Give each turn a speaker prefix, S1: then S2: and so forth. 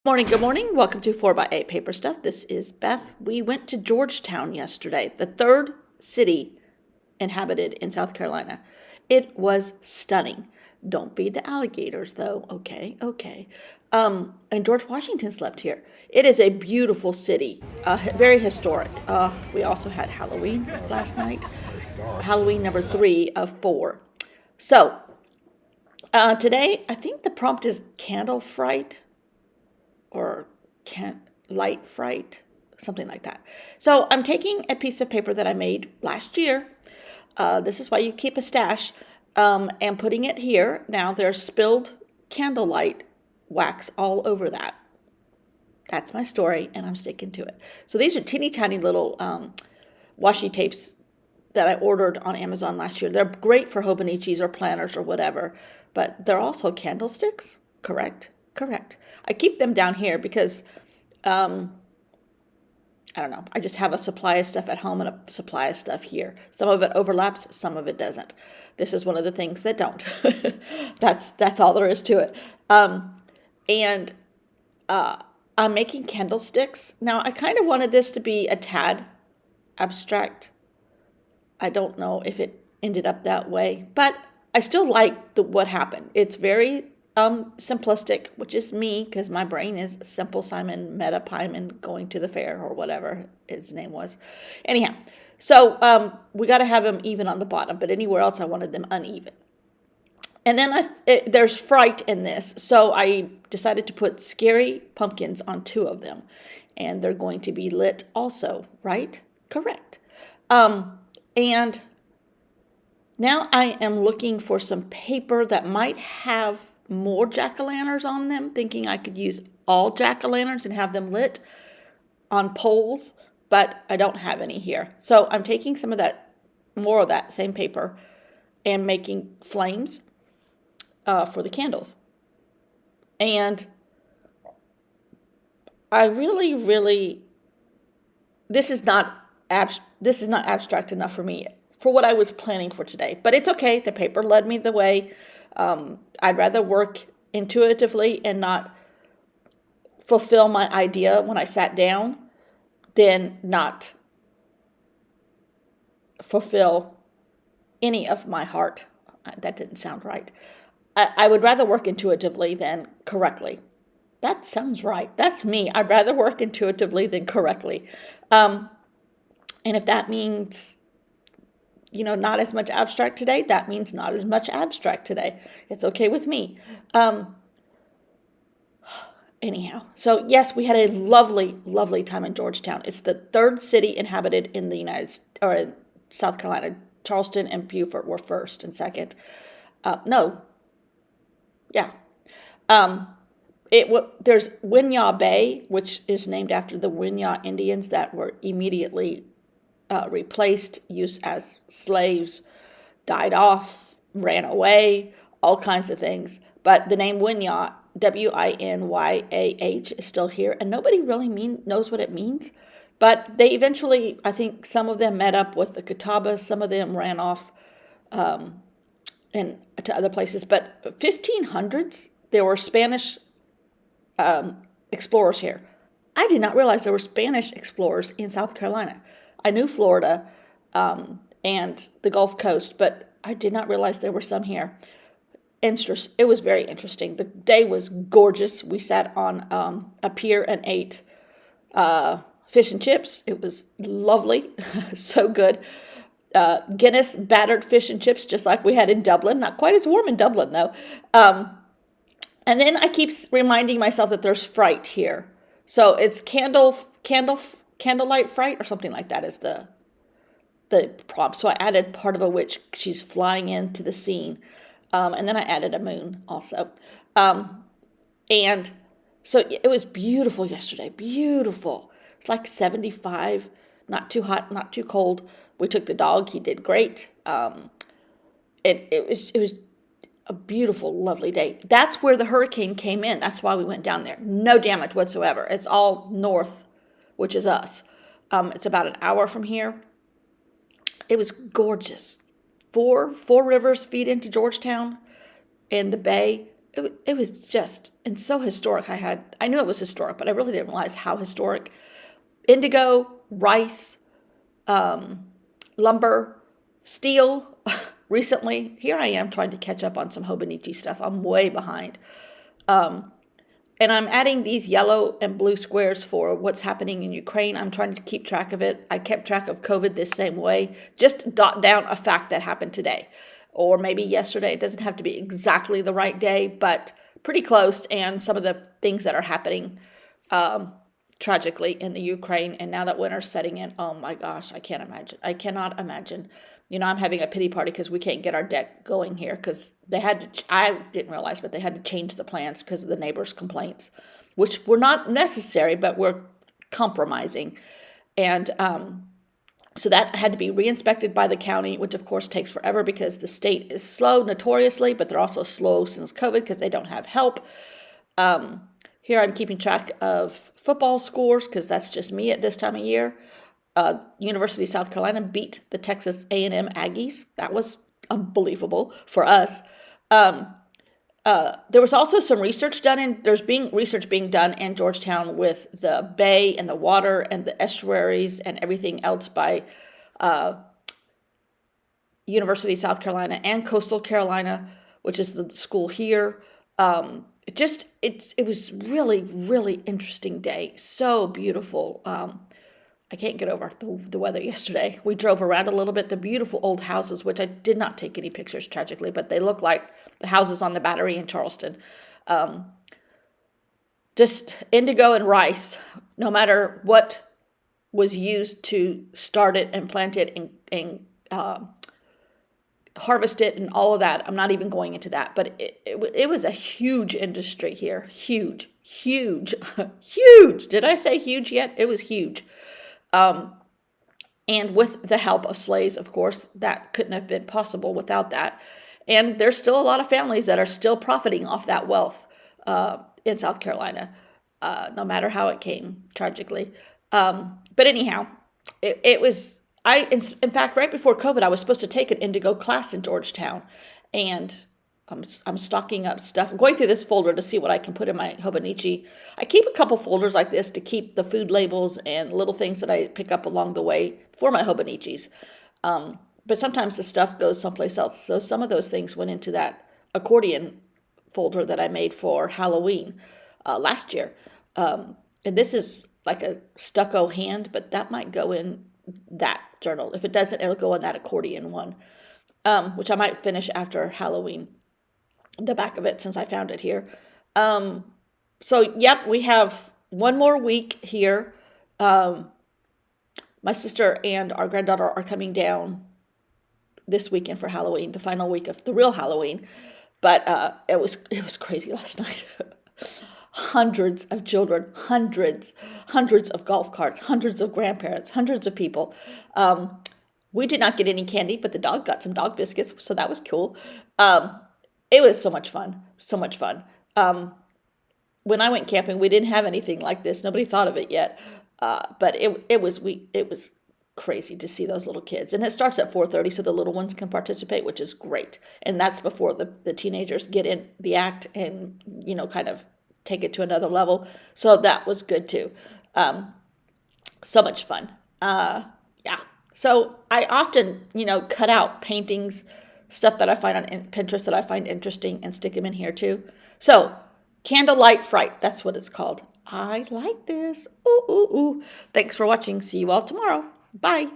S1: Morning, good morning. Welcome to 4x8 Paper Stuff. This is Beth. We went to Georgetown yesterday, the third city inhabited in South Carolina. It was stunning. Don't feed the alligators, though. Okay. And George Washington slept here. It is a beautiful city, very historic. We also had Halloween last night. Halloween number 3 of 4. So, today, I think the prompt is candle fright or light fright, something like that. So I'm taking a piece of paper that I made last year. This is why you keep a stash, and putting it here. Now there's spilled candlelight wax all over that. That's my story, and I'm sticking to it. So these are teeny tiny little washi tapes that I ordered on Amazon last year. They're great for Hobonichis or planners or whatever, but they're also candlesticks, correct? Correct. I keep them down here because, I don't know, I just have a supply of stuff at home and a supply of stuff here. Some of it overlaps, some of it doesn't. This is one of the things that don't. That's all there is to it. And I'm making candlesticks. Now, I kind of wanted this to be a tad abstract. I don't know if it ended up that way, but I still like what happened. It's very simplistic, which is me, because my brain is Simple Simon Meta Pyman going to the fair or whatever his name was. Anyhow, so we got to have them even on the bottom, but anywhere else I wanted them uneven. And then there's fright in this, so I decided to put scary pumpkins on 2 of them, and they're going to be lit also, right? Correct. And now I am looking for some paper that might have more jack-o'-lanterns on them, thinking I could use all jack-o'-lanterns and have them lit on poles, but I don't have any here. So I'm taking some of that, more of that same paper, and making flames for the candles. And I really, this is not abstract enough for me for what I was planning for today, but it's okay. The paper led me the way. I'd rather work intuitively and not fulfill my idea when I sat down than not fulfill any of my heart. That didn't sound right. I would rather work intuitively than correctly. That sounds right. That's me. I'd rather work intuitively than correctly. And if that means not as much abstract today, that means not as much abstract today. It's okay with me. Anyhow, so yes, we had a lovely time in Georgetown. It's the third city inhabited in the in South Carolina. Charleston and Beaufort were first and second. There's Winyah Bay, which is named after the Winyah Indians that were immediately replaced, used as slaves, died off, ran away, all kinds of things. But the name Winyah, Winyah, is still here, and nobody really knows what it means. But they eventually, I think some of them met up with the Catawbas, some of them ran off and to other places. But 1500s, there were Spanish explorers here. I did not realize there were Spanish explorers in South Carolina. I knew Florida and the Gulf Coast, but I did not realize there were some here. It was very interesting. The day was gorgeous. We sat on a pier and ate fish and chips. It was lovely, so good. Guinness battered fish and chips, just like we had in Dublin. Not quite as warm in Dublin, though. And then I keep reminding myself that there's fright here. So it's candlelight fright or something like that is the prompt. So I added part of a witch. She's flying into the scene. And then I added a moon also. And so it was beautiful yesterday. Beautiful. It's like 75, not too hot, not too cold. We took the dog. He did great. It was a beautiful, lovely day. That's where the hurricane came in. That's why we went down there. No damage whatsoever. It's all north, which is us. It's about an hour from here. It was gorgeous. Four rivers feed into Georgetown and the bay. it was just, and so historic. I knew it was historic, but I really didn't realize how historic. Indigo, rice, lumber, steel. Recently, here I am trying to catch up on some Hobonichi stuff. I'm way behind. And I'm adding these yellow and blue squares for what's happening in Ukraine. I'm trying to keep track of it. I kept track of COVID this same way. Just dot down a fact that happened today or maybe yesterday. It doesn't have to be exactly the right day, but pretty close. And some of the things that are happening tragically in the Ukraine. And now that winter's setting in, oh my gosh, I can't imagine. I cannot imagine. I'm having a pity party because we can't get our deck going here because they had to, I didn't realize, but they had to change the plans because of the neighbors' complaints, which were not necessary, but were compromising. And so that had to be re-inspected by the county, which of course takes forever because the state is slow notoriously, but they're also slow since COVID because they don't have help. Here I'm keeping track of football scores because that's just me at this time of year. University of South Carolina beat the Texas A&M Aggies. That was unbelievable for us. There was also some research done, research being done in Georgetown with the bay and the water and the estuaries and everything else by University of South Carolina and Coastal Carolina, which is the school here. It was really, really interesting day. So beautiful. I can't get over the weather yesterday. We drove around a little bit, the beautiful old houses, which I did not take any pictures tragically, but they look like the houses on the Battery in Charleston. Just indigo and rice, no matter what was used to start it and plant it and harvest it and all of that. I'm not even going into that, but it was a huge industry here. Huge, huge, huge. Did I say huge yet? It was huge. And with the help of slaves, of course, that couldn't have been possible without that. And there's still a lot of families that are still profiting off that wealth in South Carolina, no matter how it came, tragically. But anyhow, it was, in fact, right before COVID, I was supposed to take an indigo class in Georgetown. And I'm stocking up stuff. I'm going through this folder to see what I can put in my Hobonichi. I keep a couple folders like this to keep the food labels and little things that I pick up along the way for my Hobonichis. But sometimes the stuff goes someplace else. So some of those things went into that accordion folder that I made for Halloween last year. And this is like a stucco hand, but that might go in that journal. If it doesn't, it'll go in that accordion one, which I might finish after Halloween. The back of it, since I found it here. So, yep, we have one more week here. My sister and our granddaughter are coming down this weekend for Halloween, the final week of the real Halloween. But it was crazy last night. Hundreds of children, hundreds of golf carts, hundreds of grandparents, hundreds of people. We did not get any candy, but the dog got some dog biscuits, so that was cool. It was so much fun, so much fun. When I went camping, we didn't have anything like this. Nobody thought of it yet, but it was crazy to see those little kids. And it starts at 4:30, so the little ones can participate, which is great. And that's before the teenagers get in the act and kind of take it to another level. So that was good too. So much fun. Yeah. So I often cut out paintings, stuff that I find on Pinterest that I find interesting, and stick them in here too. So, Candlelight Fright, that's what it's called. I like this. Ooh, ooh, ooh. Thanks for watching. See you all tomorrow. Bye.